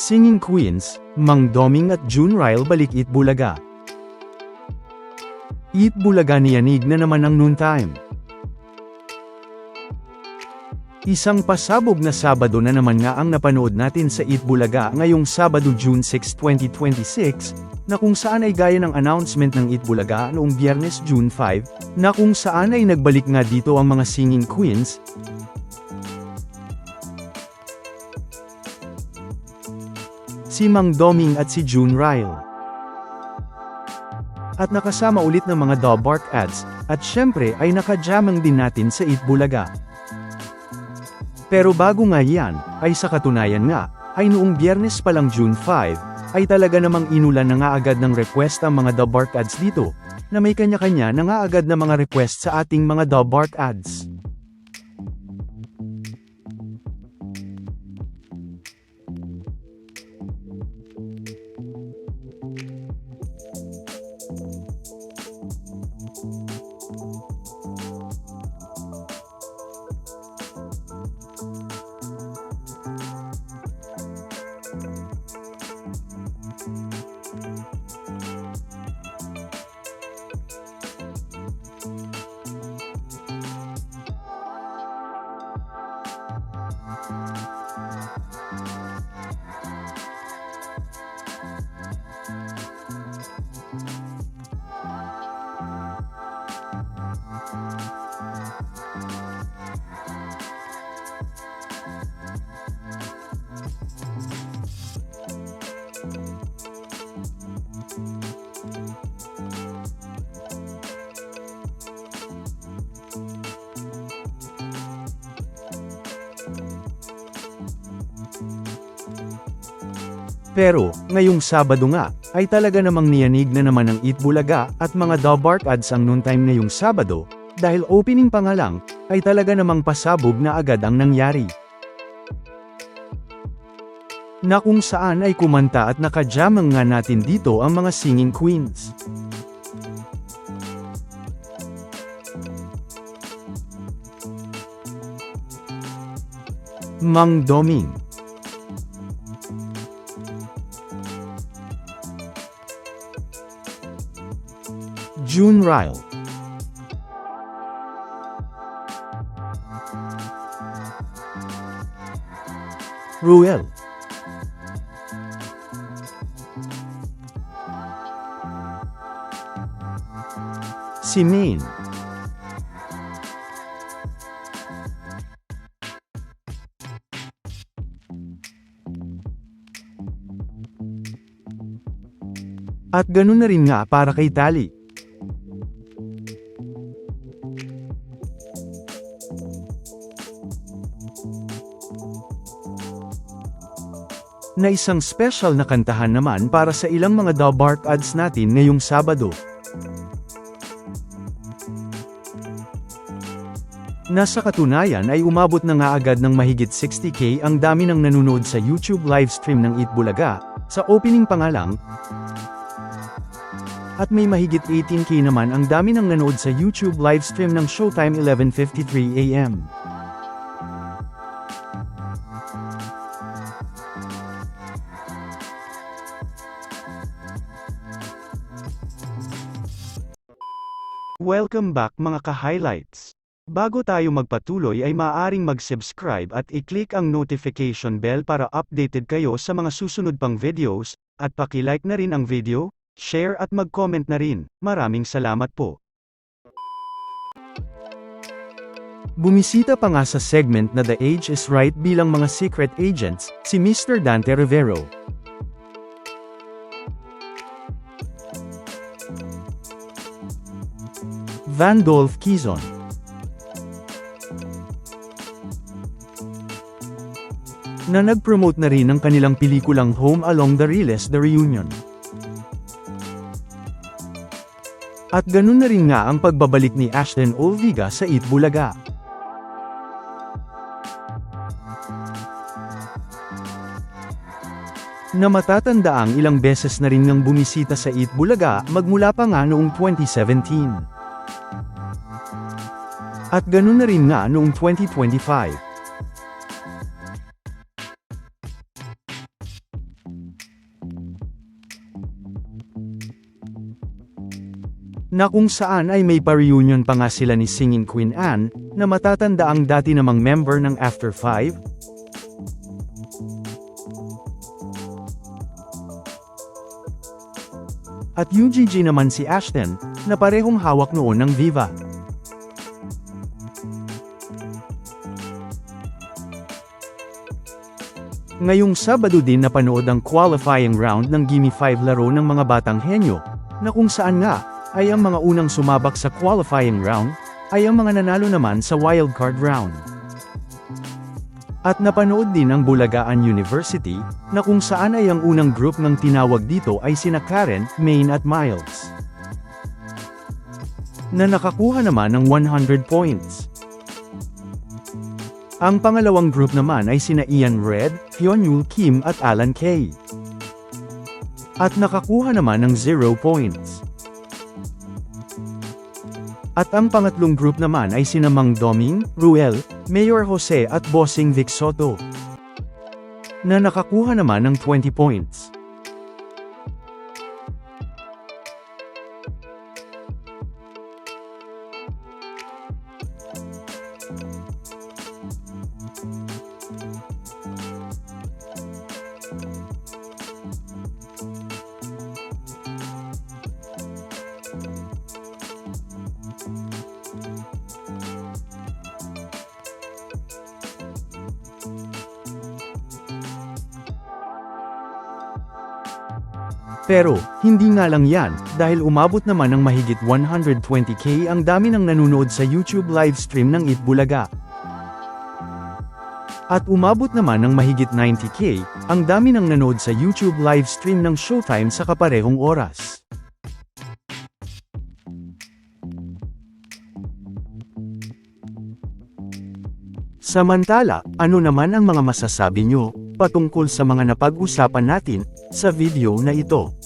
Singing Queens, Mang Doming at June Ryle balik Eat Bulaga. Eat Bulaga niyanig na naman ang noontime. Isang pasabog na Sabado na naman nga ang napanood natin sa Eat Bulaga ngayong Sabado June 6, 2026, na kung saan ay gaya ng announcement ng Eat Bulaga noong Biyernes June 5, na kung saan ay nagbalik nga dito ang mga singing queens, si Mang Doming at si June Ryle. At nakasama ulit ng mga Dobark ads, at syempre ay nakajamang din natin sa Eat Bulaga. Pero bago nga yan, ay sa katunayan nga, ay noong Biyernes pa lang June 5, ay talaga namang inulan na nga agad ng request ang mga Dobark ads dito, na may kanya-kanya na nga agad na mga request sa ating mga Dobark ads. Pero, ngayong Sabado nga, ay talaga namang niyanig na naman ng Eat Bulaga at mga Dobark ads ang noontime ngayong Sabado, dahil opening pa nga lang, ay talaga namang pasabog na agad ang nangyari. Na kung saan ay kumanta at nakajamang nga natin dito ang mga singing queens. Mang Doming, June Ryle, Ruel, si Maine, at ganun na rin nga para kay Tali. Na isang special na kantahan naman para sa ilang mga Dobark ads natin ngayong Sabado. Nasa katunayan ay umabot na nga agad ng mahigit 60K ang dami ng nanonood sa YouTube livestream ng Eat Bulaga, sa opening pa nga lang. At may mahigit 18K naman ang dami ng nanood sa YouTube livestream ng Showtime 11:53 AM. Welcome back mga ka-highlights. Bago tayo magpatuloy ay maaaring mag-subscribe at i-click ang notification bell para updated kayo sa mga susunod pang videos, at paki-like na rin ang video, share at mag-comment na rin. Maraming salamat po. Bumisita pa nga sa segment na The Age is Right bilang mga secret agents, si Mr. Dante Rivero. Vandolph Quezon, na nag-promote na rin ng kanilang pelikulang Home Along the Riles The Reunion. At ganun na rin nga ang pagbabalik ni Ashton Olviga sa Eat Bulaga. Na matatandaang ilang beses na rin ngang bumisita sa Eat Bulaga magmula pa nga noong 2017. At ganun na rin nga noong 2025. na kung saan ay may pa-reunion pa nga sila ni Singing Queen Anne, na matatanda ang dati namang member ng After 5. At UGG naman si Ashton, na parehong hawak noon ng Viva. Ngayong Sabado din napanood ang qualifying round ng Gimme 5 laro ng mga batang henyo, na kung saan nga, ay ang mga unang sumabak sa qualifying round, ay ang mga nanalo naman sa wildcard round. At napanood din ang Bulagaan University, na kung saan ay ang unang group ng tinawag dito ay sina Karen, Maine at Miles, na nakakuha naman ng 100 points. Ang pangalawang group naman ay sina Ian Red, Hyunyul Kim at Alan Kay, at nakakuha naman ng 0 points. At ang pangatlong group naman ay sina Mang Doming, Ruel, Mayor Jose at Bossing Vic Soto, na nakakuha naman ng 20 points. Pero, hindi nga lang yan, dahil umabot naman ng mahigit 120k ang dami ng nanonood sa YouTube livestream ng Itbulaga. At umabot naman ng mahigit 90k, ang dami ng nanood sa YouTube livestream ng Showtime sa kaparehong oras. Samantala, ano naman ang mga masasabi nyo patungkol sa mga napag-usapan natin sa video na ito?